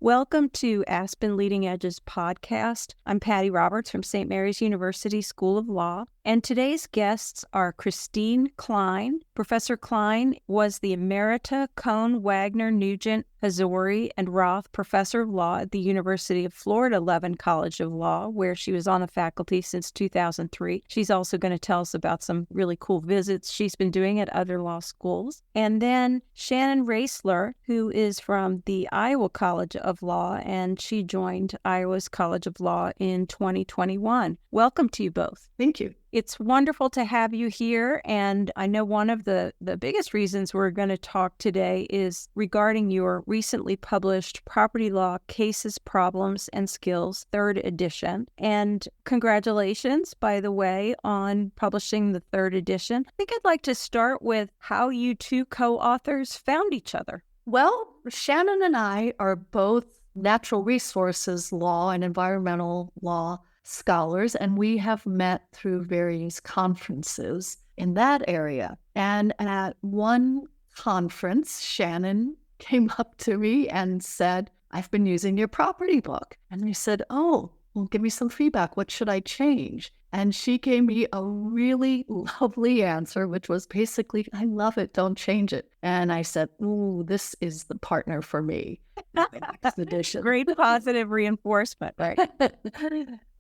Welcome to Aspen Leading Edges podcast. I'm Patty Roberts from St. Mary's University School of Law, and today's guests are Christine Klein. Professor Klein was the Emerita Cohn Wagner Nugent Hazori and Roth Professor of Law at the University of Florida Levin College of Law, where she was on the faculty since 2003. She's also going to tell us about some really cool visits she's been doing at other law schools. And then Shannon Roesler, who is from the Iowa College of Law, and she joined Iowa's College of Law in 2021. Welcome to you both. Thank you. It's wonderful to have you here, and I know one of the biggest reasons we're going to talk today is regarding your recently published Property Law Cases, Problems, and Skills, 3rd edition. And congratulations, by the way, on publishing the 3rd edition. I think I'd like to start with how you two co-authors found each other. Well, Shannon and I are both natural resources law and environmental law scholars, and we have met through various conferences in that area. And at one conference, Shannon came up to me and said, "I've been using your property book." And I said, "Oh, well, give me some feedback. What should I change?" And she gave me a really lovely answer, which was basically, "I love it. Don't change it." And I said, "Ooh, this is the partner for me." Next edition. Great positive reinforcement, right?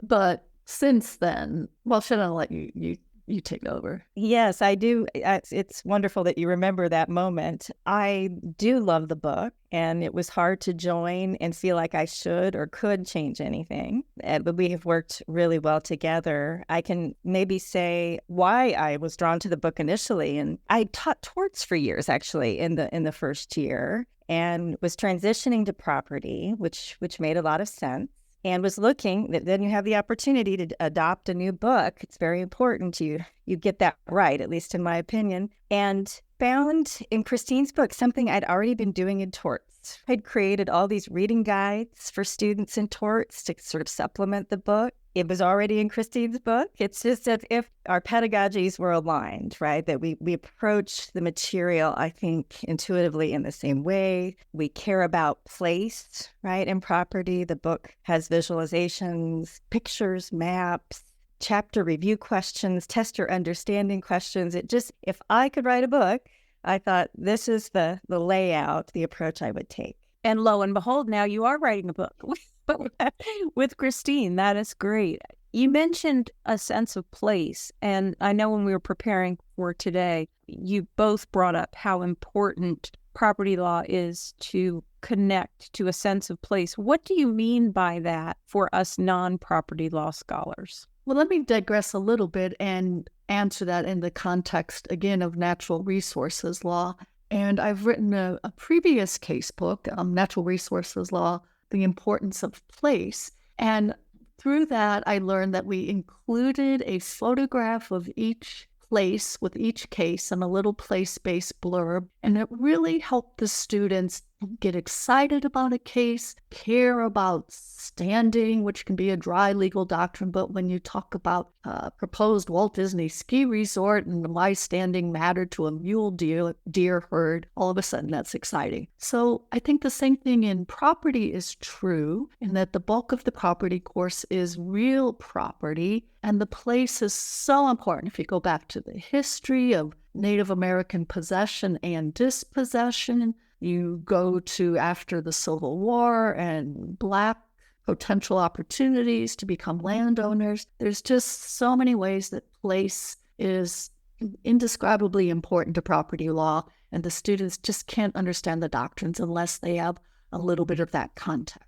But since then, well, Shannon, I'll let you take over. Yes, I do. It's wonderful that you remember that moment. I do love the book, and it was hard to join and feel like I should or could change anything. But we have worked really well together. I can maybe say why I was drawn to the book initially. And I taught torts for years, actually, in the first year, and was transitioning to property, which made a lot of sense. And was looking, then you have the opportunity to adopt a new book. It's very important you get that right, at least in my opinion. And found in Christine's book something I'd already been doing in torts. I'd created all these reading guides for students in torts to sort of supplement the book. It was already in Christine's book. It's just as if our pedagogies were aligned, right? That we approach the material, I think, intuitively in the same way. We care about place, right, and property. The book has visualizations, pictures, maps, chapter review questions, test your understanding questions. If I could write a book, I thought this is the layout, the approach I would take. And lo and behold, now you are writing a book with Christine. That is great. You mentioned a sense of place, and I know when we were preparing for today, you both brought up how important property law is to connect to a sense of place. What do you mean by that for us non-property law scholars? Well, let me digress a little bit and answer that in the context, again, of natural resources law. And I've written a previous case book, Natural Resources Law, The Importance of Place. And through that, I learned that we included a photograph of each place with each case and a little place-based blurb. And it really helped the students get excited about a case, care about standing, which can be a dry legal doctrine. But when you talk about proposed Walt Disney ski resort and why standing mattered to a mule deer herd, all of a sudden that's exciting. So I think the same thing in property is true in that the bulk of the property course is real property. And the place is so important. If you go back to the history of Native American possession and dispossession, you go to after the Civil War and Black potential opportunities to become landowners. There's just so many ways that place is indescribably important to property law, and the students just can't understand the doctrines unless they have a little bit of that context.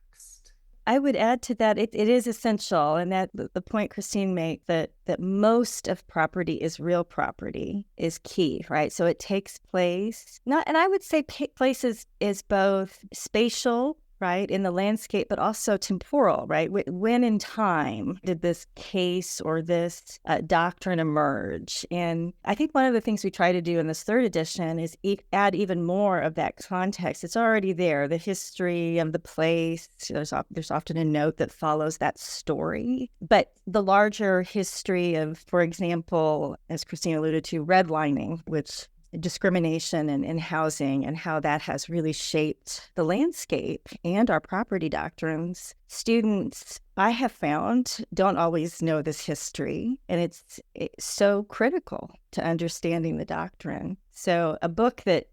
I would add to that, it is essential, and that the point Christine made that most of property is real property is key, right? So it takes place, and I would say place is both spatial, right, in the landscape, but also temporal, right? When in time did this case or this doctrine emerge? And I think one of the things we try to do in this 3rd edition is add even more of that context. It's already there, the history of the place. There's often a note that follows that story. But the larger history of, for example, as Christine alluded to, redlining, which discrimination in housing and how that has really shaped the landscape and our property doctrines. Students, I have found, don't always know this history, and it's so critical to understanding the doctrine. So a book that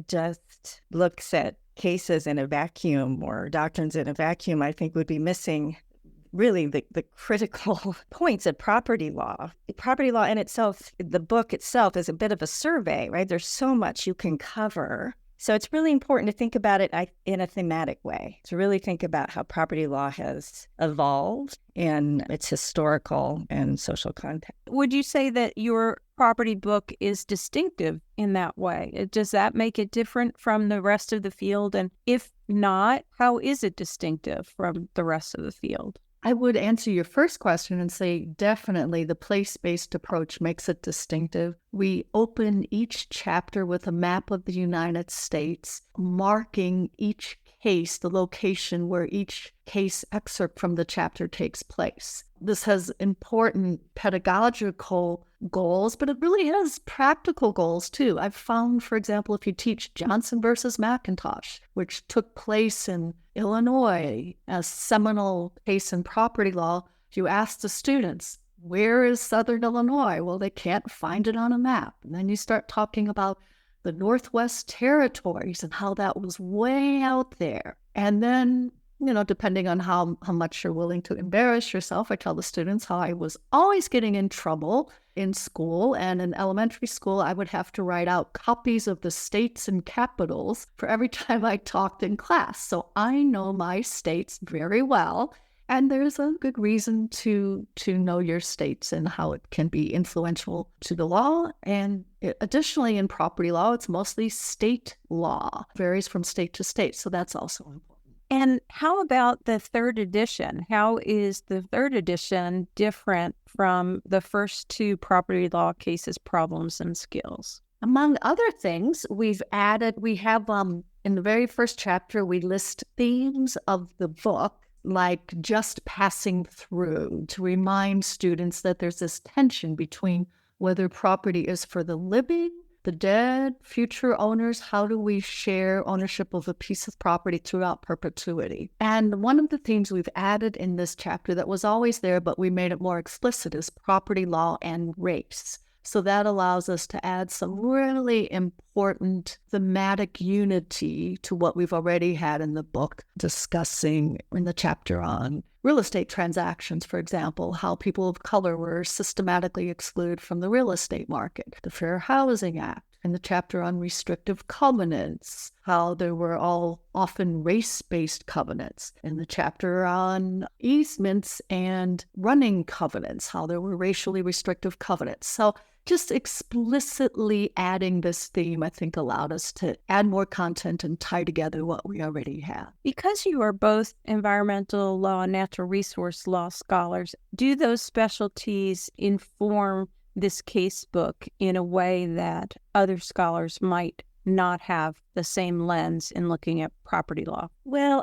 just looks at cases in a vacuum or doctrines in a vacuum, I think would be missing really the critical points of property law. Property law in itself, the book itself is a bit of a survey, right? There's so much you can cover. So it's really important to think about it in a thematic way, to really think about how property law has evolved in its historical and social context. Would you say that your property book is distinctive in that way? Does that make it different from the rest of the field? And if not, how is it distinctive from the rest of the field? I would answer your first question and say definitely the place-based approach makes it distinctive. We open each chapter with a map of the United States, marking each case, the location where each case excerpt from the chapter takes place. This has important pedagogical goals, but it really has practical goals too. I've found, for example, if you teach Johnson versus McIntosh, which took place in Illinois, a seminal case in property law, you ask the students, where is Southern Illinois? Well, they can't find it on a map. And then you start talking about the Northwest Territories and how that was way out there. And then, depending on how much you're willing to embarrass yourself, I tell the students how I was always getting in trouble in school. And in elementary school, I would have to write out copies of the states and capitals for every time I talked in class. So I know my states very well. And there's a good reason to know your states and how it can be influential to the law. And additionally, in property law, it's mostly state law, varies from state to state. So that's also important. And how about the third edition? How is the third edition different from the first two property law cases, Problems and Skills? Among other things, we have in the very first chapter, we list themes of the book, like just passing through, to remind students that there's this tension between whether property is for the living, the dead, future owners. How do we share ownership of a piece of property throughout perpetuity? And one of the themes we've added in this chapter that was always there, but we made it more explicit, is property law and race. So that allows us to add some really important thematic unity to what we've already had in the book, discussing in the chapter on real estate transactions, for example, how people of color were systematically excluded from the real estate market, the Fair Housing Act, in the chapter on restrictive covenants, how there were all often race-based covenants, in the chapter on easements and running covenants, how there were racially restrictive covenants. So just explicitly adding this theme, I think, allowed us to add more content and tie together what we already have. Because you are both environmental law and natural resource law scholars, do those specialties inform this case book in a way that other scholars might not have the same lens in looking at property law? Well,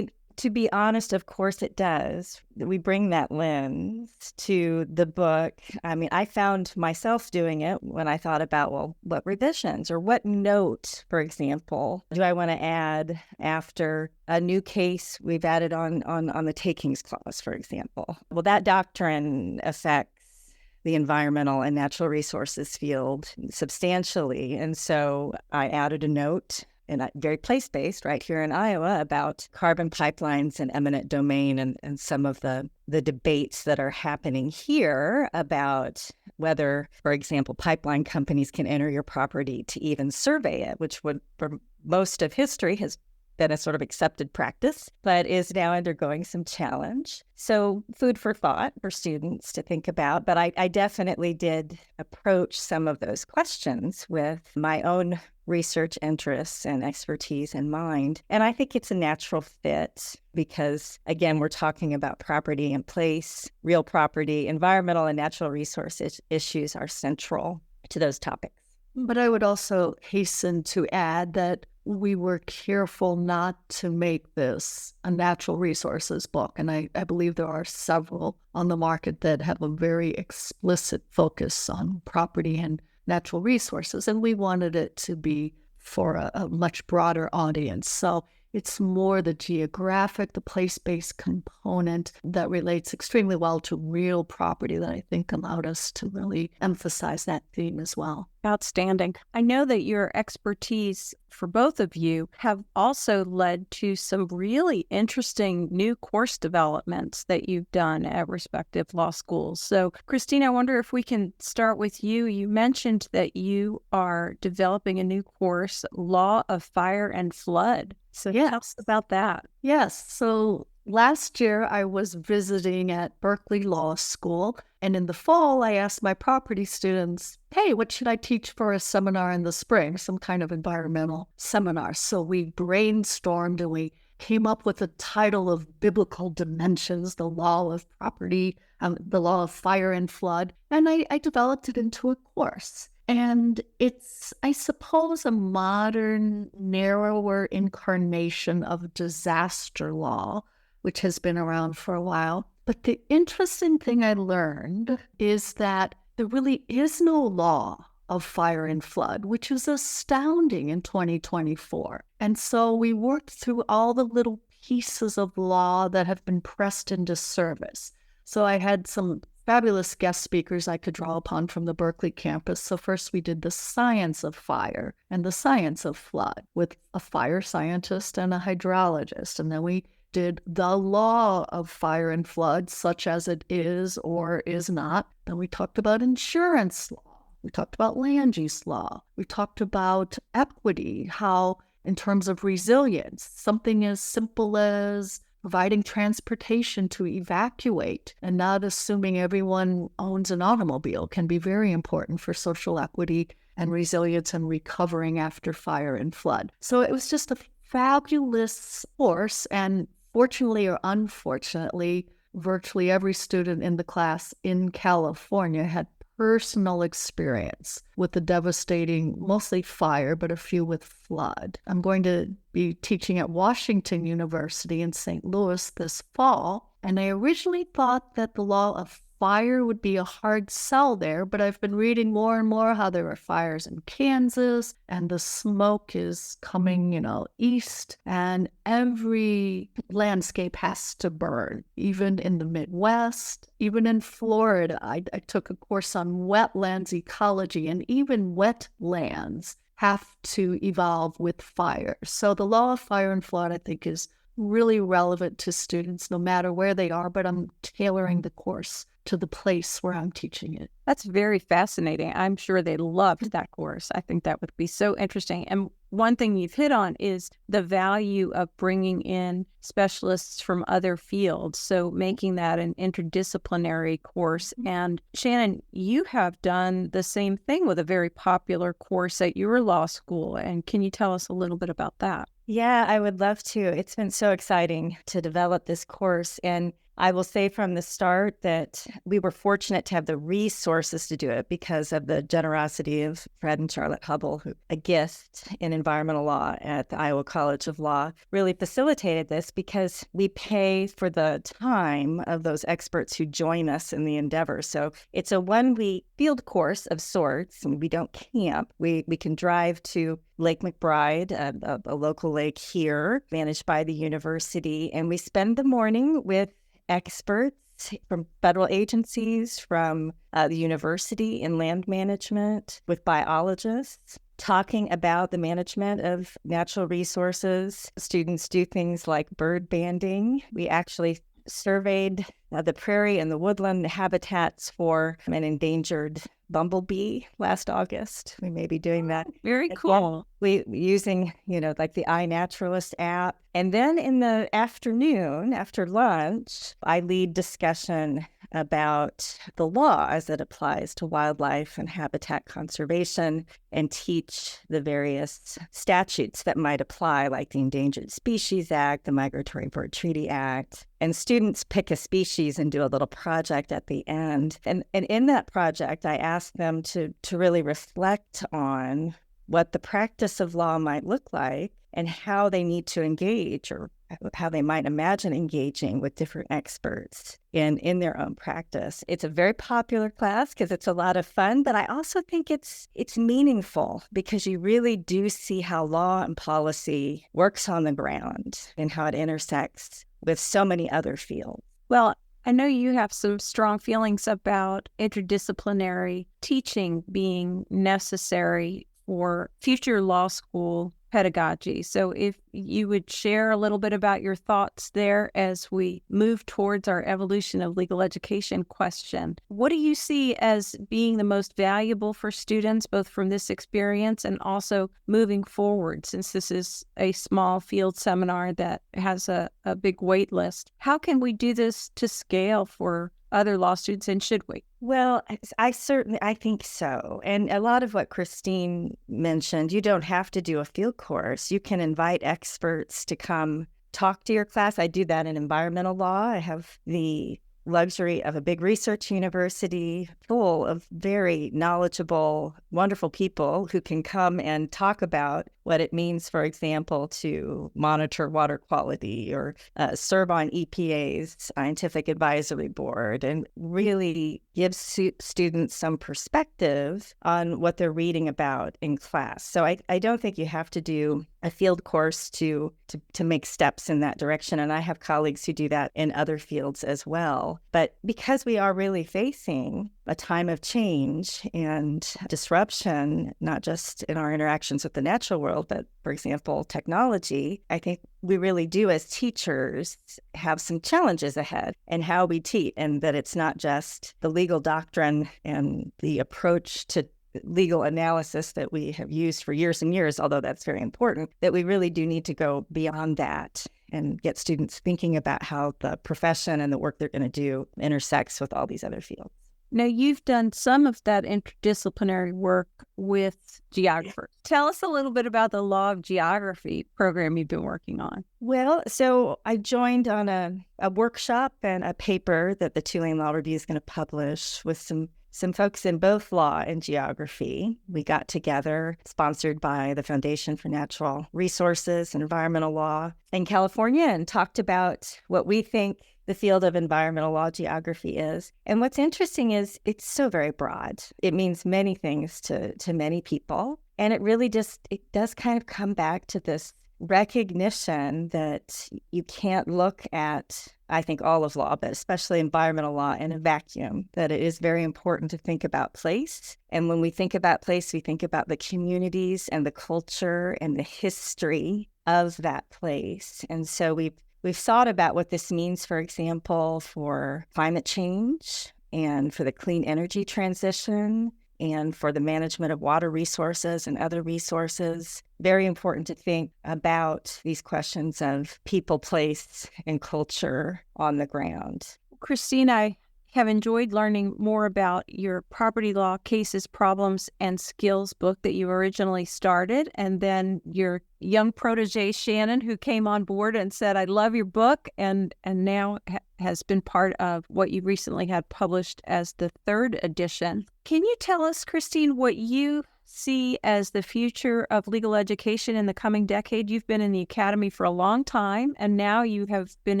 to be honest, of course it does. We bring that lens to the book. I found myself doing it when I thought about, well, what revisions or what note, for example, do I want to add after a new case we've added on the takings clause, for example? Well, that doctrine affects the environmental and natural resources field substantially. And so I added a note, and very place-based right here in Iowa, about carbon pipelines and eminent domain and some of the debates that are happening here about whether, for example, pipeline companies can enter your property to even survey it, which would, for most of history, has been a sort of accepted practice, but is now undergoing some challenge. So food for thought for students to think about. But I definitely did approach some of those questions with my own research interests and expertise in mind. And I think it's a natural fit because, again, we're talking about property and place, real property, environmental and natural resource issues are central to those topics. But I would also hasten to add that we were careful not to make this a natural resources book. And I believe there are several on the market that have a very explicit focus on property and natural resources, and we wanted it to be for a much broader audience. So it's more the geographic, the place-based component that relates extremely well to real property that I think allowed us to really emphasize that theme as well. Outstanding. I know that your expertise for both of you have also led to some really interesting new course developments that you've done at respective law schools. So, Christine, I wonder if we can start with you. You mentioned that you are developing a new course, Law of Fire and Flood. So tell us about that. Yes. So last year I was visiting at Berkeley Law School, and in the fall I asked my property students, hey, what should I teach for a seminar in the spring, some kind of environmental seminar? So we brainstormed and we came up with a title of Biblical Dimensions, the law of property, the law of fire and flood, and I developed it into a course. And it's, I suppose, a modern, narrower incarnation of disaster law, which has been around for a while. But the interesting thing I learned is that there really is no law of fire and flood, which is astounding in 2024. And so we worked through all the little pieces of law that have been pressed into service. So I had some fabulous guest speakers I could draw upon from the Berkeley campus. So first we did the science of fire and the science of flood with a fire scientist and a hydrologist. And then we did the law of fire and flood, such as it is or is not. Then we talked about insurance law. We talked about land use law. We talked about equity, how in terms of resilience, something as simple as providing transportation to evacuate and not assuming everyone owns an automobile can be very important for social equity and resilience and recovering after fire and flood. So it was just a fabulous course, and fortunately or unfortunately, virtually every student in the class in California had personal experience with the devastating, mostly fire, but a few with flood. I'm going to be teaching at Washington University in St. Louis this fall, and I originally thought that the law of fire would be a hard sell there, but I've been reading more and more how there are fires in Kansas, and the smoke is coming, east, and every landscape has to burn, even in the Midwest, even in Florida. I took a course on wetlands ecology, and even wetlands have to evolve with fire. So the law of fire and flood, I think, is really relevant to students no matter where they are, but I'm tailoring the course to the place where I'm teaching it. That's very fascinating. I'm sure they loved that course. I think that would be so interesting. And one thing you've hit on is the value of bringing in specialists from other fields, so making that an interdisciplinary course. And Shannon, you have done the same thing with a very popular course at your law school. And can you tell us a little bit about that? Yeah, I would love to. It's been so exciting to develop this course. And I will say from the start that we were fortunate to have the resources to do it because of the generosity of Fred and Charlotte Hubble, who, a gift in environmental law at the Iowa College of Law, really facilitated this because we pay for the time of those experts who join us in the endeavor. So it's a one-week field course of sorts, and we don't camp. We can drive to Lake McBride, a local lake here, managed by the university, and we spend the morning with experts from federal agencies, from the university in land management, with biologists, talking about the management of natural resources. Students do things like bird banding. We actually surveyed the prairie and the woodland habitats for an endangered bumblebee last August. We may be doing that. Very cool. We using, like the iNaturalist app. And then in the afternoon, after lunch, I lead discussion about the law as it applies to wildlife and habitat conservation and teach the various statutes that might apply, like the Endangered Species Act, the Migratory Bird Treaty Act. And students pick a species and do a little project at the end. And in that project, I asked them to really reflect on what the practice of law might look like and how they need to engage or how they might imagine engaging with different experts in their own practice. It's a very popular class because it's a lot of fun, but I also think it's meaningful because you really do see how law and policy works on the ground and how it intersects with so many other fields. Well, I know you have some strong feelings about interdisciplinary teaching being necessary for future law school pedagogy. So if you would share a little bit about your thoughts there as we move towards our evolution of legal education question. What do you see as being the most valuable for students, both from this experience and also moving forward, since this is a small field seminar that has a big wait list? How can we do this to scale for other law students, and should we? Well, I think so. And a lot of what Christine mentioned, you don't have to do a field course. You can invite experts to come talk to your class. I do that in environmental law. I have the luxury of a big research university full of very knowledgeable, wonderful people who can come and talk about what it means, for example, to monitor water quality or serve on EPA's scientific advisory board and really give students some perspective on what they're reading about in class. So I don't think you have to do a field course to make steps in that direction. And I have colleagues who do that in other fields as well. But because we are really facing a time of change and disruption, not just in our interactions with the natural world, but, for example, technology, I think we really do as teachers have some challenges ahead in how we teach, and that it's not just the legal doctrine and the approach to legal analysis that we have used for years and years, although that's very important, that we really do need to go beyond that and get students thinking about how the profession and the work they're going to do intersects with all these other fields. Now, you've done some of that interdisciplinary work with geographers. Tell us a little bit about the Law of Geography program you've been working on. Well, so I joined on a workshop and a paper that the Tulane Law Review is going to publish with some folks in both law and geography. We got together, sponsored by the Foundation for Natural Resources and Environmental Law in California, and talked about what we think the field of environmental law geography is. And what's interesting is it's so very broad. It means many things to many people. And it really it does kind of come back to this recognition that you can't look at, I think, all of law, but especially environmental law, in a vacuum, that it is very important to think about place. And when we think about place, we think about the communities and the culture and the history of that place. And so we've thought about what this means, for example, for climate change and for the clean energy transition and for the management of water resources and other resources. Very important to think about these questions of people, place, and culture on the ground. Christine, I have enjoyed learning more about your property law cases, problems, and skills book that you originally started, and then your young protege, Shannon, who came on board and said, I love your book, and now has been part of what you recently had published as the 3rd edition. Can you tell us, Christine, what you see as the future of legal education in the coming decade? You've been in the academy for a long time, and now you have been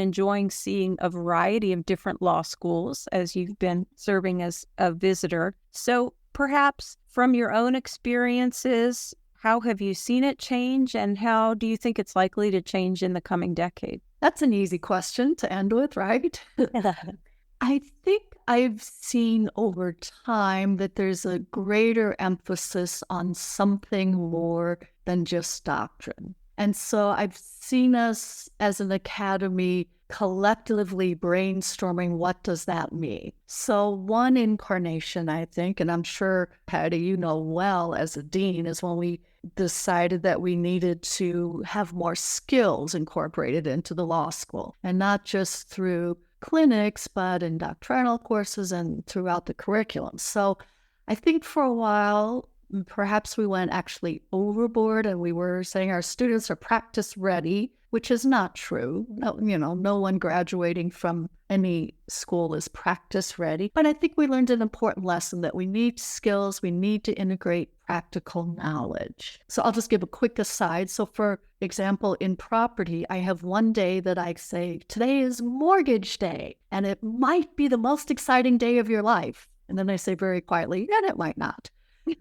enjoying seeing a variety of different law schools as you've been serving as a visitor. So perhaps from your own experiences, how have you seen it change, and how do you think it's likely to change in the coming decade? That's an easy question to end with, right? I think I've seen over time that there's a greater emphasis on something more than just doctrine. And so I've seen us as an academy collectively brainstorming, what does that mean? So one incarnation, I think, and I'm sure, Patty, you know well as a dean, is when we decided that we needed to have more skills incorporated into the law school, and not just through clinics, but in doctrinal courses and throughout the curriculum. So I think for a while, perhaps we went actually overboard and we were saying our students are practice ready, which is not true. No, no one graduating from any school is practice ready. But I think we learned an important lesson that we need skills, we need to integrate practical knowledge. So I'll just give a quick aside. So for example, in property, I have one day that I say, today is mortgage day, and it might be the most exciting day of your life. And then I say very quietly, and it might not.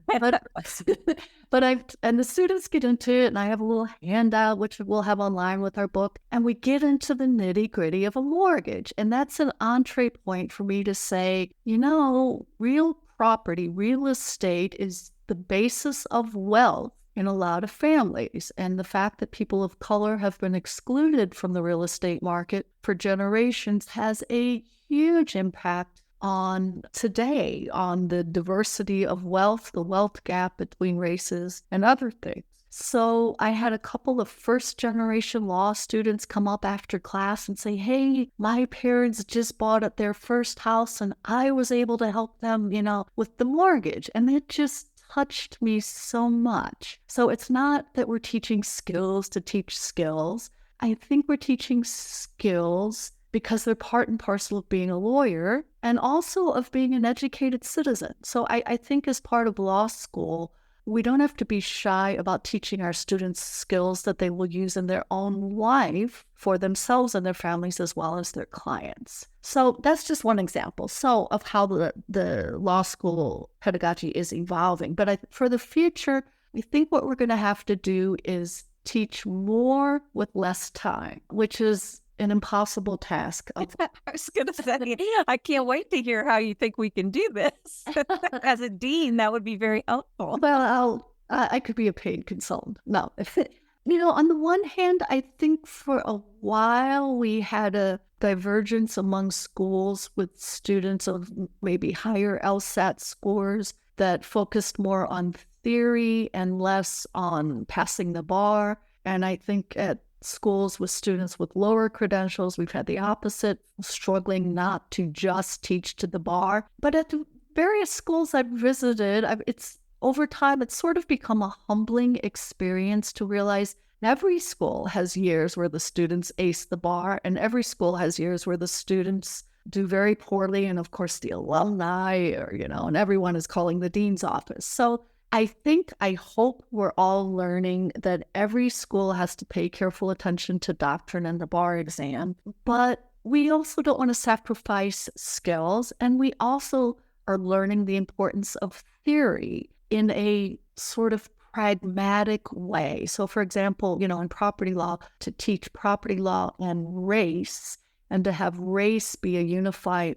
But and the students get into it, and I have a little handout which we'll have online with our book, and we get into the nitty gritty of a mortgage, and that's an entree point for me to say, real property, real estate is the basis of wealth in a lot of families, and the fact that people of color have been excluded from the real estate market for generations has a huge impact on today, on the diversity of wealth, the wealth gap between races, and other things. So I had a couple of first-generation law students come up after class and say, hey, my parents just bought up their first house and I was able to help them, with the mortgage. And it just touched me so much. So it's not that we're teaching skills to teach skills. I think we're teaching skills because they're part and parcel of being a lawyer and also of being an educated citizen. So I think as part of law school, we don't have to be shy about teaching our students skills that they will use in their own life for themselves and their families as well as their clients. So that's just one example of how the law school pedagogy is evolving. But for the future, I think what we're going to have to do is teach more with less time, which is an impossible task. I was going to say, I can't wait to hear how you think we can do this. As a dean, that would be very helpful. Well, I could be a paid consultant. No, on the one hand, I think for a while we had a divergence among schools with students of maybe higher LSAT scores that focused more on theory and less on passing the bar. And I think at schools with students with lower credentials, we've had the opposite, struggling not to just teach to the bar. But at the various schools I've visited, over time, it's sort of become a humbling experience to realize every school has years where the students ace the bar, and every school has years where the students do very poorly. And of course, the alumni and everyone is calling the dean's office. So I hope we're all learning that every school has to pay careful attention to doctrine and the bar exam, but we also don't want to sacrifice skills, and we also are learning the importance of theory in a sort of pragmatic way. So for example, in property law, to teach property law and race, and to have race be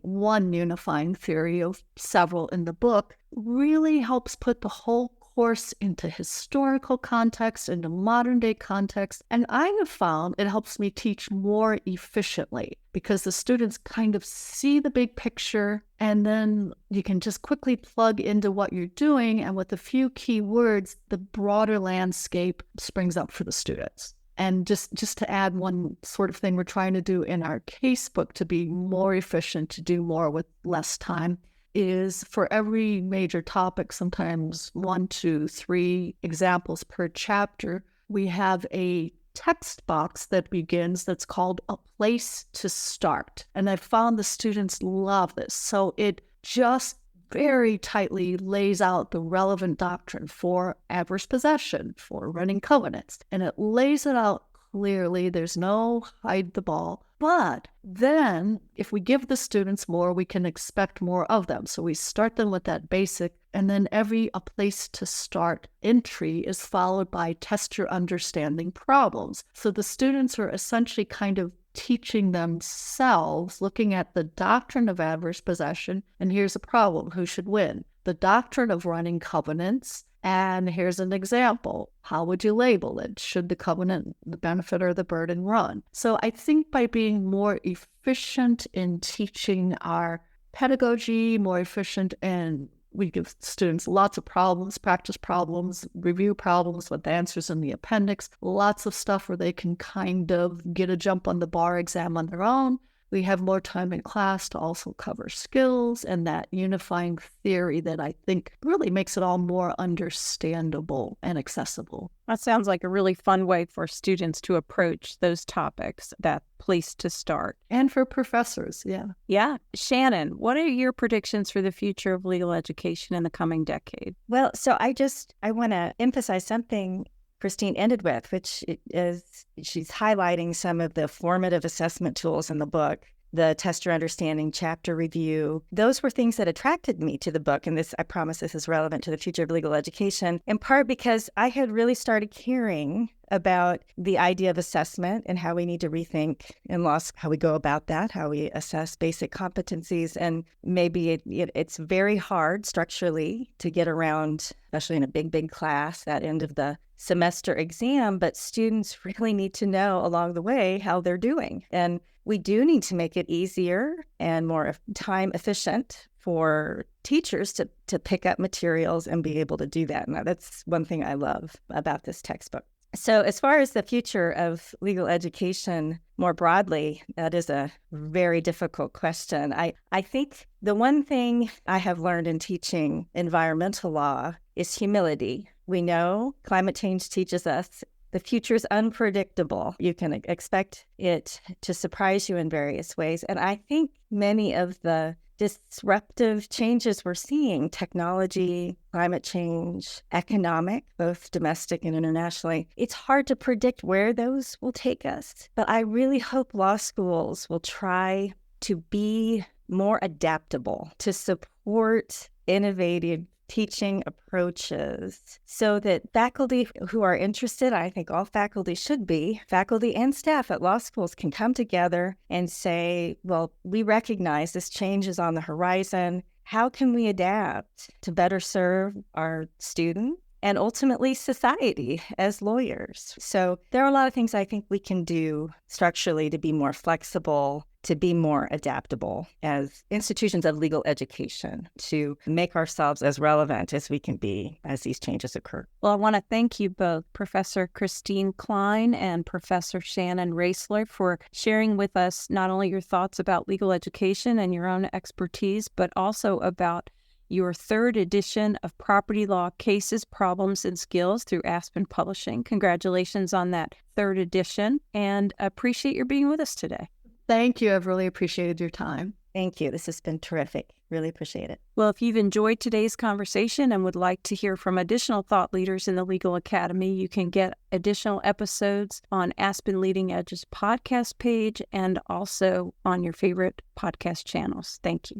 one unifying theory of several in the book, really helps put the whole course into historical context, into modern day context. And I have found it helps me teach more efficiently because the students kind of see the big picture, and then you can just quickly plug into what you're doing. And with a few key words, the broader landscape springs up for the students. And just to add one sort of thing we're trying to do in our casebook to be more efficient, to do more with less time, is for every major topic, sometimes 1, 2, 3 examples per chapter, we have a text box that begins that's called a place to start. And I found the students love this. So it just very tightly lays out the relevant doctrine for adverse possession, for running covenants, and it lays it out clearly. There's no hide the ball. But then if we give the students more, we can expect more of them. So we start them with that basic, and then a place to start entry is followed by test your understanding problems. So the students are essentially kind of teaching themselves, looking at the doctrine of adverse possession, and here's a problem, who should win? The doctrine of running covenants, and here's an example. How would you label it? Should the covenant, the benefit, or the burden run? So I think by being more efficient in teaching our pedagogy, more efficient, and we give students lots of problems, practice problems, review problems with answers in the appendix, lots of stuff where they can kind of get a jump on the bar exam on their own. we have more time in class to also cover skills and that unifying theory that I think really makes it all more understandable and accessible. That sounds like a really fun way for students to approach those topics, that place to start. And for professors, yeah. Yeah. Shannon, what are your predictions for the future of legal education in the coming decade? Well, so I want to emphasize something Christine ended with, which is she's highlighting some of the formative assessment tools in the book, the test your understanding, chapter review. Those were things that attracted me to the book. And this, I promise this is relevant to the future of legal education, in part because I had really started caring about the idea of assessment and how we need to rethink in law school, how we go about that, how we assess basic competencies. And maybe it's very hard structurally to get around, especially in a big class, that end of the semester exam, but students really need to know along the way how they're doing. And we do need to make it easier and more time efficient for teachers to pick up materials and be able to do that. And that's one thing I love about this textbook. So as far as the future of legal education more broadly, that is a very difficult question. I think the one thing I have learned in teaching environmental law is humility. We know climate change teaches us the future is unpredictable. You can expect it to surprise you in various ways. And I think many of the disruptive changes we're seeing, technology, climate change, economic, both domestic and internationally, it's hard to predict where those will take us. But I really hope law schools will try to be more adaptable, to support innovative teaching approaches so that faculty who are interested, I think all faculty should be, faculty and staff at law schools can come together and say, well, we recognize this change is on the horizon. How can we adapt to better serve our students and ultimately society as lawyers? So there are a lot of things I think we can do structurally to be more flexible, to be more adaptable as institutions of legal education, to make ourselves as relevant as we can be as these changes occur. Well, I want to thank you both, Professor Christine Klein and Professor Shannon Roesler, for sharing with us not only your thoughts about legal education and your own expertise, but also about your third edition of Property Law Cases, Problems, and Skills through Aspen Publishing. Congratulations on that third edition, and appreciate your being with us today. Thank you. I've really appreciated your time. Thank you. This has been terrific. Really appreciate it. Well, if you've enjoyed today's conversation and would like to hear from additional thought leaders in the Legal Academy, you can get additional episodes on Aspen Leading Edge's podcast page and also on your favorite podcast channels. Thank you.